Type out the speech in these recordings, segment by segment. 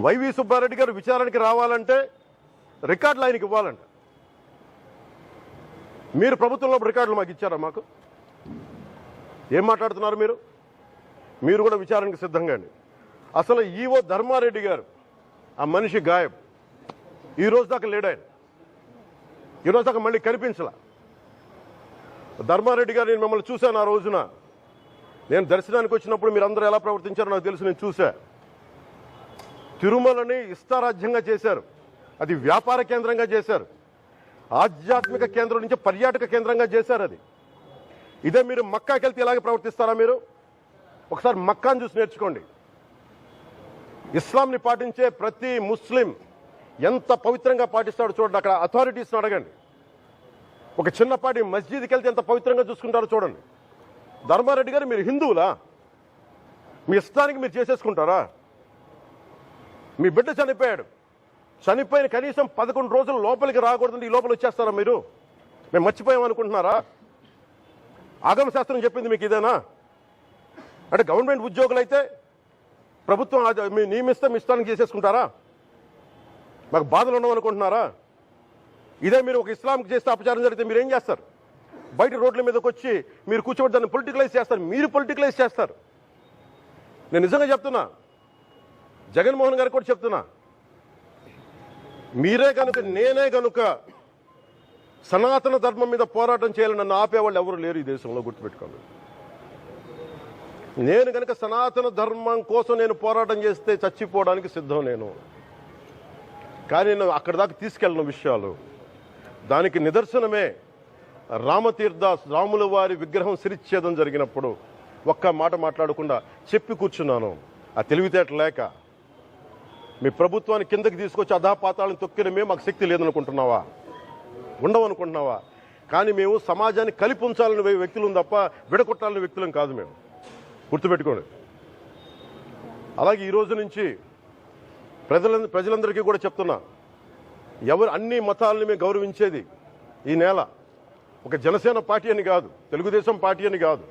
YV Subbareddy గారు విచారణకి రావాలంటే రికార్డులు ఆయనకి ఇవ్వాలంట. మీరు ప్రభుత్వంలో రికార్డులు మాకు ఇచ్చారా? మాకు ఏం మాట్లాడుతున్నారు మీరు? మీరు కూడా విచారణకి సిద్ధంగా అండి. అసలు ఈవో ధర్మారెడ్డి గారు ఆ మనిషి గాయబ్. ఈ రోజు దాకా లేడు ఆయన. ఈ రోజు దాకా మళ్ళీ కనిపించలా. ధర్మారెడ్డి గారు, నేను మిమ్మల్ని చూశాను ఆ రోజున. నేను దర్శనానికి వచ్చినప్పుడు మీరు అందరూ ఎలా ప్రవర్తించారో నాకు తెలుసు, నేను చూశా. తిరుమలని ఇష్టారాజ్యంగా చేశారు, అది వ్యాపార కేంద్రంగా చేశారు, ఆధ్యాత్మిక కేంద్రం నుంచి పర్యాటక కేంద్రంగా చేశారు. అది ఇదే మీరు మక్కాకి వెళ్తే ఇలాగే ప్రవర్తిస్తారా? మీరు ఒకసారి మక్కాను చూసి నేర్చుకోండి. ఇస్లాంని పాటించే ప్రతి ముస్లిం ఎంత పవిత్రంగా పాటిస్తాడో చూడండి. అక్కడ అథారిటీస్ని అడగండి. ఒక చిన్నపాటి మస్జిద్కి వెళ్తే ఎంత పవిత్రంగా చూసుకుంటారో చూడండి. ధర్మారెడ్డి గారు, మీరు హిందువులా? మీ ఇష్టానికి మీరు చేసేసుకుంటారా? మీ బిడ్డ చనిపోయాడు, చనిపోయిన కనీసం 11 రోజులు లోపలికి రాకూడదండి, ఈ లోపల వచ్చేస్తారా మీరు? మేము మర్చిపోయాం అనుకుంటున్నారా? ఆగమ శాస్త్రం చెప్పింది మీకు ఇదేనా? అంటే గవర్నమెంట్ ఉద్యోగులు అయితే ప్రభుత్వం మీ నియమిస్తే మీ ఇష్టానికి చేసేసుకుంటారా? మాకు బాధలు ఉండవనుకుంటున్నారా? ఇదే మీరు ఒక ఇస్లాంకి చేస్తే అపచారం జరిగితే మీరు ఏం చేస్తారు? బయట రోడ్ల మీదకి వచ్చి మీరు కూర్చోబెట్టి దాన్ని పొలిటికలైజ్ చేస్తారు. మీరు పొలిటికలైజ్ చేస్తారు. నేను నిజంగా చెప్తున్నా, జగన్మోహన్ గారికి కూడా చెప్తున్నా, మీరే కనుక, నేనే కనుక సనాతన ధర్మం మీద పోరాటం చేయాలని నన్ను ఆపేవాళ్ళు ఎవరు లేరు ఈ దేశంలో, గుర్తుపెట్టుకోండి. నేను కనుక సనాతన ధర్మం కోసం నేను పోరాటం చేస్తే చచ్చిపోవడానికి సిద్ధం నేను. కానీ నేను అక్కడి దాకా తీసుకెళ్ళిన విషయాలు, దానికి నిదర్శనమే రామతీర్థ రాముల వారి విగ్రహం శిరిచ్ఛేదం జరిగినప్పుడు ఒక్క మాట మాట్లాడకుండా చెప్పి కూర్చున్నాను. ఆ తెలివితేట లేక మీ ప్రభుత్వాన్ని కిందకి తీసుకొచ్చి అధాపాతాలను తొక్కిన మేము మాకు శక్తి లేదనుకుంటున్నావా? ఉండవనుకుంటున్నావా? కానీ మేము సమాజాన్ని కలిపి ఉంచాలని వ్యక్తులం తప్ప విడగొట్టాలని వ్యక్తులం కాదు. మేము గుర్తుపెట్టుకోండి. అలాగే ఈ రోజు నుంచి ప్రజలందరికీ కూడా చెప్తున్నా, ఎవరు అన్ని మతాలని మేము గౌరవించేది ఈ నేల. ఒక జనసేన పార్టీ అని కాదు, తెలుగుదేశం పార్టీ అని కాదు.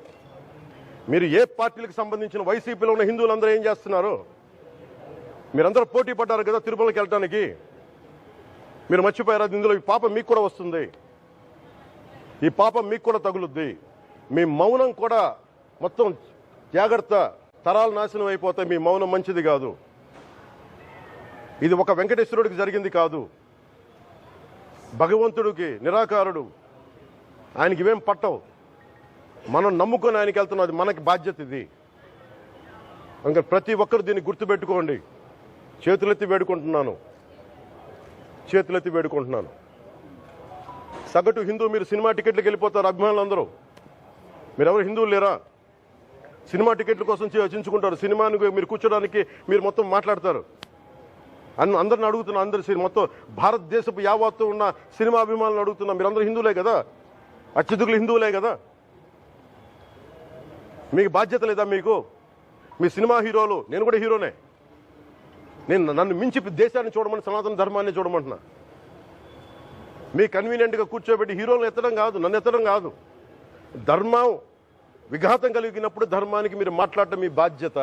మీరు ఏ పార్టీలకు సంబంధించిన వైసీపీలో ఉన్న హిందువులందరూ ఏం చేస్తున్నారు? మీరందరూ పోటీ పడ్డారు కదా తిరుమలకి వెళ్ళడానికి. మీరు మర్చిపోయారు, ఇందులో ఈ పాపం మీకు కూడా వస్తుంది, ఈ పాపం మీకు కూడా తగులుద్ది. మీ మౌనం కూడా మొత్తం జాగ్రత్త, తరాలు నాశనం అయిపోతాయి. మీ మౌనం మంచిది కాదు. ఇది ఒక వెంకటేశ్వరుడికి జరిగింది కాదు, భగవంతుడికి, నిరాకారుడు, ఆయనకి ఇవేం పట్టవు. మనం నమ్ముకొని ఆయనకి వెళ్తున్నది మనకి బాధ్యత. ఇది ఇంకా ప్రతి ఒక్కరు దీన్ని గుర్తుపెట్టుకోండి. చేతులెత్తి వేడుకుంటున్నాను, చేతులెత్తి వేడుకుంటున్నాను. సగటు హిందూ మీరు సినిమా టికెట్లకు వెళ్ళిపోతారు, అభిమానులందరూ. మీరెవరు హిందువులు లేరా? సినిమా టికెట్ల కోసం చించుకుంటారు. సినిమాని మీరు కూర్చోడానికి మీరు మొత్తం మాట్లాడతారు. అందరిని అడుగుతున్నా, అందరు మొత్తం భారతదేశపు యావత్తు ఉన్న సినిమా అభిమానులను అడుగుతున్నా, మీరందరూ హిందువులే కదా? అత్యధికులు హిందువులే కదా? మీకు బాధ్యత లేదా? మీకు మీ సినిమా హీరోలు, నేను కూడా హీరోనే, నన్ను మించి దేశాన్ని చూడమని, సనాతన ధర్మాన్ని చూడమంటున్నా. మీ కన్వీనియంట్గా కూర్చోబెట్టి హీరోలను ఎత్తడం కాదు, నన్ను ఎత్తడం కాదు. ధర్మం విఘాతం కలిగినప్పుడు ధర్మానికి మీరు మాట్లాడటం మీ బాధ్యత.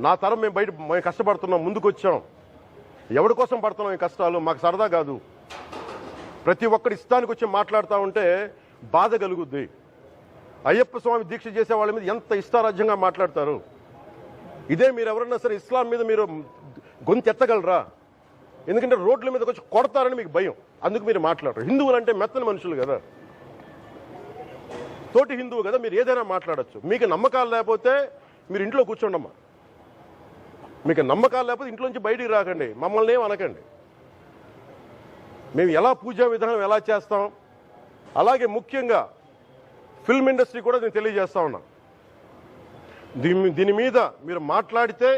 నా తరం మేము కష్టపడుతున్నాం, ముందుకు వచ్చాం. ఎవరి కోసం పడుతున్నాం ఈ కష్టాలు? మాకు సరదా కాదు. ప్రతి ఒక్కరి ఇష్టానికి వచ్చి మాట్లాడుతూ ఉంటే బాధ కలుగుద్ది. అయ్యప్ప స్వామి దీక్ష చేసే వాళ్ళ మీద ఎంత ఇష్టారాజ్యంగా మాట్లాడతారు. ఇదే మీరు ఎవరన్నా సరే ఇస్లాం మీద మీరు గొంతు ఎత్తగలరా? ఎందుకంటే రోడ్ల మీదకి వచ్చి కొడతారని మీకు భయం, అందుకు మీరు మాట్లాడరు. హిందువులు అంటే మెత్తని మనుషులు కదా, తోటి హిందువు కదా, మీరు ఏదైనా మాట్లాడచ్చు. మీకు నమ్మకాలు లేకపోతే మీరు ఇంట్లో కూర్చోండమ్మా. మీకు నమ్మకాలు లేకపోతే ఇంట్లోంచి బయటికి రాకండి, మమ్మల్ని ఏం అనకండి. మేము ఎలా పూజా విధానం ఎలా చేస్తాం, అలాగే ముఖ్యంగా ఫిల్మ్ ఇండస్ట్రీ కూడా నేను తెలియజేస్తా ఉన్నా. దీని మీద మీరు మాట్లాడితే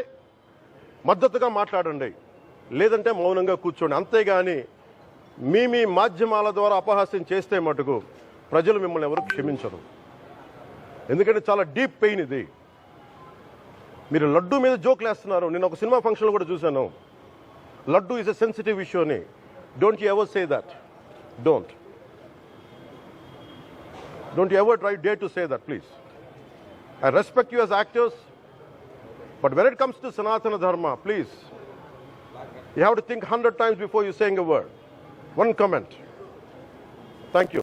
మద్దతుగా మాట్లాడండి, లేదంటే మౌనంగా కూర్చోండి. అంతేగాని మీ మాధ్యమాల ద్వారా అపహాస్యం చేస్తే మటుకు ప్రజలు మిమ్మల్ని ఎవరు క్షమించరు. ఎందుకంటే చాలా డీప్ పెయిన్ ఇది. మీరు లడ్డూ మీద జోక్లు వేస్తున్నారు. నేను ఒక సినిమా ఫంక్షన్లో కూడా చూశాను. Laddu is a sensitive issue అని. Don't you ever say that. Don't you ever dare to say that, please. I respect you as actors. But when it comes to Sanatana Dharma, please, you have to think 100 times before you saying a word. One comment. Thank you.